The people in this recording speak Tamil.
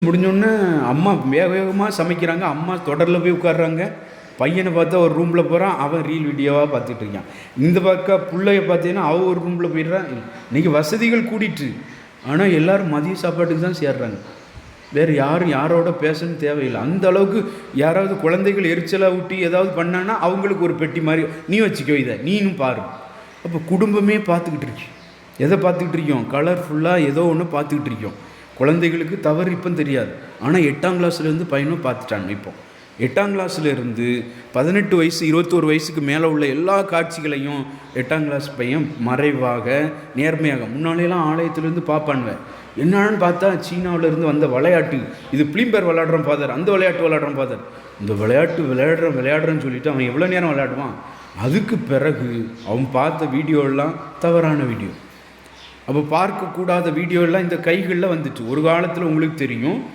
முடிஞ்சோடனே அம்மா வேக வேகமாக சமைக்கிறாங்க. அம்மா தொடரில் போய் உட்காடுறாங்க. பையனை பார்த்தா ஒரு ரூமில் போகிறான், அவன் ரீல் வீடியோவாக பார்த்துட்டு இருக்கான். இந்த பக்கம் பிள்ளைய பார்த்தீங்கன்னா அவன் ஒரு ரூமில் போயிடுறான். இன்றைக்கி வசதிகள் கூடிட்டு, ஆனால் எல்லோரும் மதிய சாப்பாட்டுக்கு தான் சேர்றாங்க. வேறு யாரும் யாரோட பேசணும்னு தேவையில்லை. அந்த அளவுக்கு யாராவது குழந்தைகள் எரிச்சலாக ஊட்டி ஏதாவது பண்ணான்னா அவங்களுக்கு ஒரு பெட்டி மாதிரி, நீ வச்சுக்கோ, இதை நீனும் பாரு. அப்போ குடும்பமே பார்த்துக்கிட்டு இருக்கோம். எதை பார்த்துக்கிட்டு இருக்கோம்? கலர்ஃபுல்லாக ஏதோ ஒன்று பார்த்துக்கிட்டு இருக்கோம். குழந்தைகளுக்கு தவறு இப்போ தெரியாது, ஆனால் 8ஆம் கிளாஸ்லேருந்து பையனும் பார்த்துட்டாங்க. இப்போ 8ஆம் கிளாஸ்லேருந்து 18 வயசு 21 வயசுக்கு மேலே உள்ள எல்லா காட்சிகளையும் 8ஆம் கிளாஸ் பையன் மறைவாக நேர்மையாக, முன்னாலேலாம் ஆலயத்திலேருந்து பார்ப்பானுவேன். என்னான்னு பார்த்தா சீனாவிலேருந்து வந்த விளையாட்டு, இது பிளிம்பர் விளையாடுறோம் ஃபாதர், அந்த விளையாட்டு விளையாடுறோம் ஃபாதர், இந்த விளையாட்டு விளையாடுறேன்னு சொல்லிவிட்டு அவன் எவ்வளோ நேரம் விளையாடுவான். அதுக்கு பிறகு அவன் பார்த்த வீடியோலாம் தவறான வீடியோ. அப்போ பார்க்கக்கூடாத வீடியோலாம் இந்த கைகளில் வந்துட்டு. ஒரு காலத்தில் உங்களுக்கு தெரியும்,